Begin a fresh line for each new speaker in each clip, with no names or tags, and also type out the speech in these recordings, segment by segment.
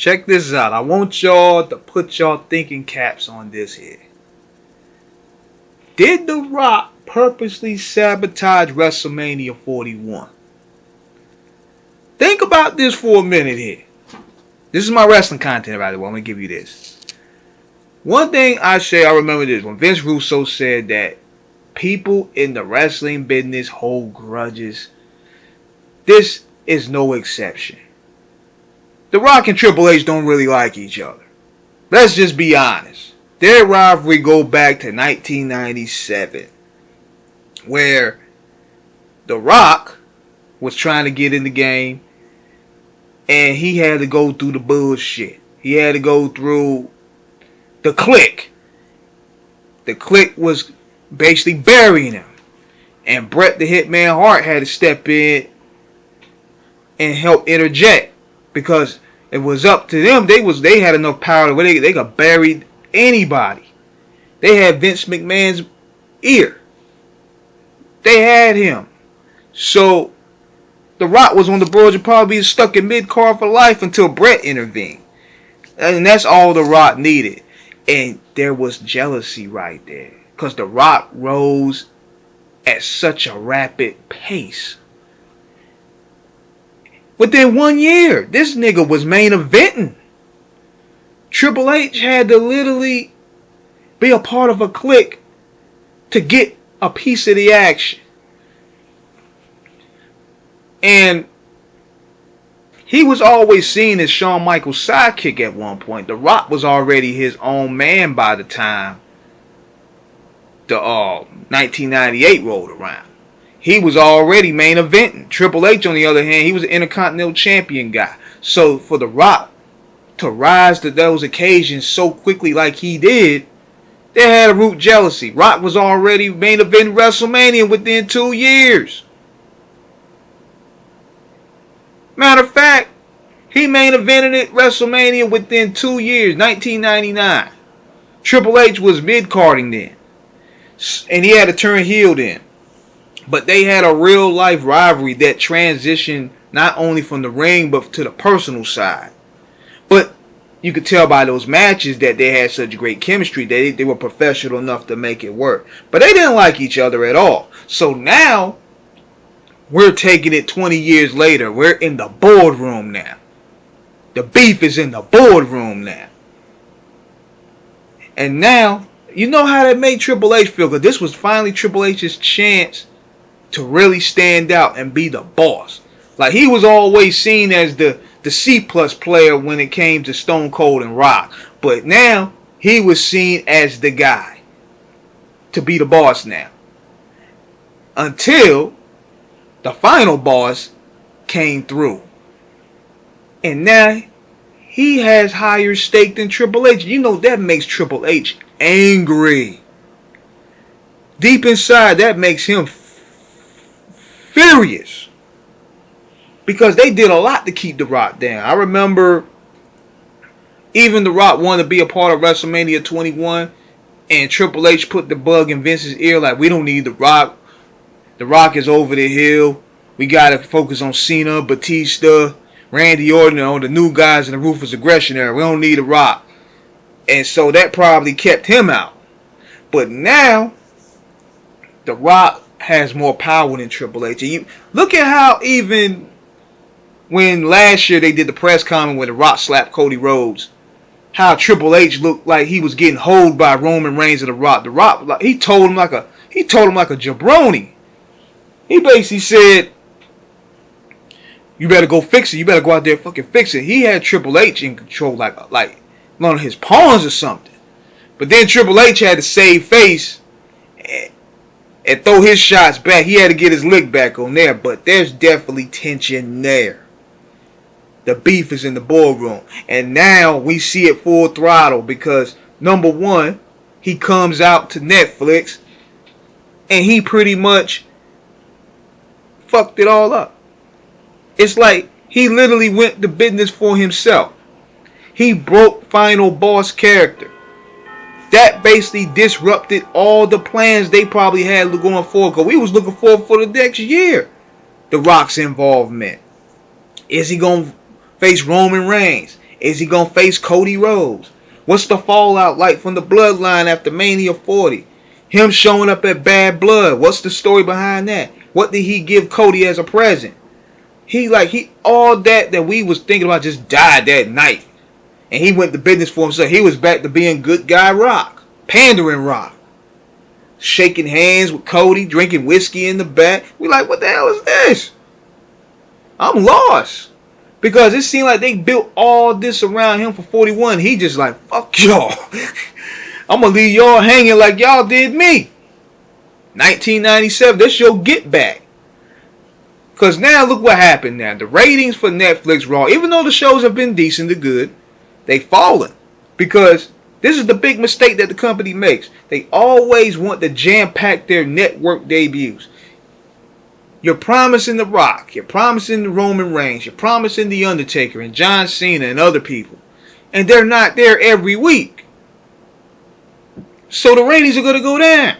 Check this out. I want y'all to put y'all thinking caps on this here. Did The Rock purposely sabotage WrestleMania 41? Think about this for a minute here. This is my wrestling content, by the way. I'm going to give you this. One thing I remember this. When Vince Russo said that people in the wrestling business hold grudges, this is no exception. The Rock and Triple H don't really like each other. Let's just be honest. Their rivalry go back to 1997, where The Rock was trying to get in the game, and he had to go through the bullshit. He had to go through the Clique. The Clique was basically burying him, and Bret the Hitman Hart had to step in and help interject, because it was up to them. They had enough power where they could bury anybody. They had Vince McMahon's ear. They had him. So The Rock was on the verge of probably being stuck in mid-card for life until Bret intervened. And that's all The Rock needed. And there was jealousy right there, because The Rock rose at such a rapid pace. Within 1 year, this nigga was main eventing. Triple H had to literally be a part of a clique to get a piece of the action. And he was always seen as Shawn Michaels' sidekick at one point. The Rock was already his own man by the time the 1998 rolled around. He was already main eventing. Triple H, on the other hand, he was an Intercontinental Champion guy. So for The Rock to rise to those occasions so quickly like he did, they had a root jealousy. Rock was already main eventing WrestleMania within 2 years. Matter of fact, he main evented it WrestleMania within 2 years, 1999. Triple H was mid-carding then, and he had to turn heel then. But they had a real life rivalry that transitioned not only from the ring but to the personal side. But you could tell by those matches that they had such great chemistry. They were professional enough to make it work. But they didn't like each other at all. So now we're taking it 20 years later. We're in the boardroom now. The beef is in the boardroom now. And now, you know how that made Triple H feel, because this was finally Triple H's chance to really stand out and be the boss. Like, he was always seen as the C-plus player when it came to Stone Cold and Rock. But now, he was seen as the guy to be the boss now. Until the final boss came through. And now, he has higher stake than Triple H. You know, that makes Triple H angry. Deep inside, that makes him furious, because they did a lot to keep The Rock down. I remember even The Rock wanted to be a part of WrestleMania 21, and Triple H put the bug in Vince's ear like, we don't need The Rock. The Rock is over the hill. We got to focus on Cena, Batista, Randy Orton, on the new guys in the Ruthless Aggression era. We don't need The Rock. And so that probably kept him out. But now, The Rock has more power than Triple H. And you look at how, even when last year they did the press conference where The Rock slapped Cody Rhodes, how Triple H looked like he was getting holed by Roman Reigns and The Rock. The Rock, like, he told him like a jabroni. He basically said, you better go fix it. You better go out there and fucking fix it. He had Triple H in control like one of his pawns or something. But then Triple H had to save face and throw his shots back. He had to get his lick back on there. But there's definitely tension there. The beef is in the boardroom. And now we see it full throttle, because number one, he comes out to Netflix and he pretty much fucked it all up. It's like he literally went to business for himself. He broke Final Boss character. That basically disrupted all the plans they probably had going forward. Because we was looking forward for the next year. The Rock's involvement. Is he going to face Roman Reigns? Is he going to face Cody Rhodes? What's the fallout like from the bloodline after Mania 40? Him showing up at Bad Blood. What's the story behind that? What did he give Cody as a present? All that we was thinking about just died that night. And he went to business for himself. He was back to being good guy Rock. Pandering Rock. Shaking hands with Cody, drinking whiskey in the back. We like, what the hell is this? I'm lost. Because it seemed like they built all this around him for 41. He just like, fuck y'all. I'm going to leave y'all hanging like y'all did me. 1997, that's your get back. Because now look what happened now. The ratings for Netflix Raw, even though the shows have been decent to good, they fallen. Because this is the big mistake that the company makes. They always want to jam-pack their network debuts. You're promising The Rock. You're promising the Roman Reigns. You're promising The Undertaker and John Cena and other people. And they're not there every week. So the ratings are going to go down.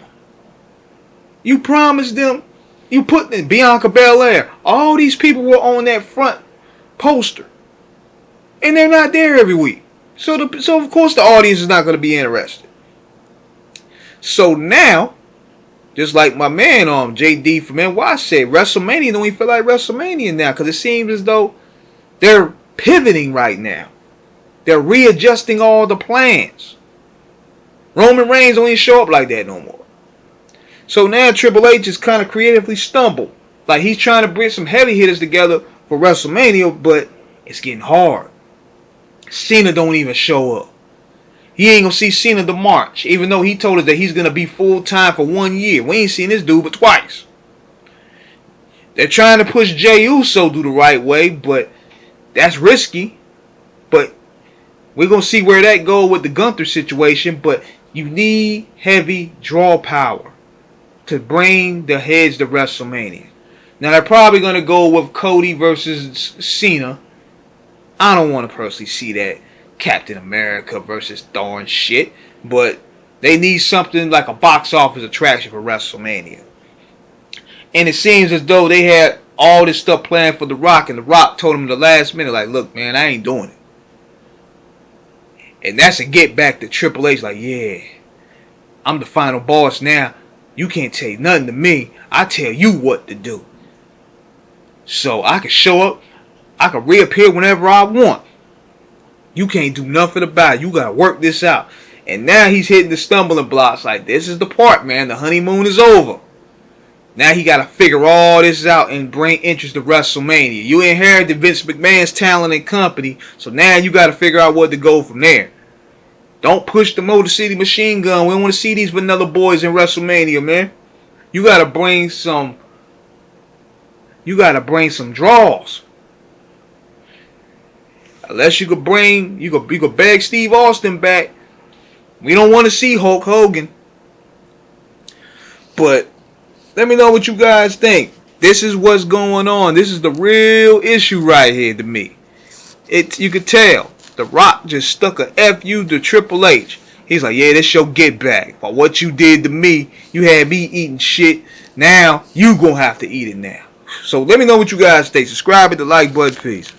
You promised them. You put in Bianca Belair. All these people were on that front poster. And they're not there every week. So of course the audience is not going to be interested. So now, just like my man JD from NY said, WrestleMania don't even feel like WrestleMania now. Because it seems as though they're pivoting right now. They're readjusting all the plans. Roman Reigns don't even show up like that no more. So now Triple H is kind of creatively stumbled. Like he's trying to bring some heavy hitters together for WrestleMania, but it's getting hard. Cena don't even show up. He ain't gonna see Cena to March, even though he told us that he's gonna be full time for 1 year. We ain't seen this dude but twice. They're trying to push Jey Uso through the right way, but that's risky. But we're gonna see where that goes with the Gunther situation. But you need heavy draw power to bring the heads to WrestleMania. Now they're probably going to go with Cody versus Cena. I don't want to personally see that Captain America versus Thor and shit. But they need something like a box office attraction for WrestleMania. And it seems as though they had all this stuff planned for The Rock. And The Rock told him at the last minute, like, look, man, I ain't doing it. And that's a get back to Triple H. Like, yeah, I'm the final boss now. You can't tell nothing to me. I tell you what to do. So I can show up. I can reappear whenever I want. You can't do nothing about it. You got to work this out. And now he's hitting the stumbling blocks. Like, this is the part, man. The honeymoon is over. Now he got to figure all this out and bring interest to WrestleMania. You inherited Vince McMahon's talent and company. So now you got to figure out what to go from there. Don't push the Motor City Machine Gun. We don't want to see these vanilla boys in WrestleMania, man. You gotta bring some. You gotta bring some draws. Unless you could bring, you could beg Steve Austin back. We don't want to see Hulk Hogan. But let me know what you guys think. This is what's going on. This is the real issue right here to me. You could tell. The Rock just stuck a FU to Triple H. He's like, yeah, this your get back. For what you did to me, you had me eating shit. Now, you gonna have to eat it now. So let me know what you guys think. Subscribe, hit the like button, peace.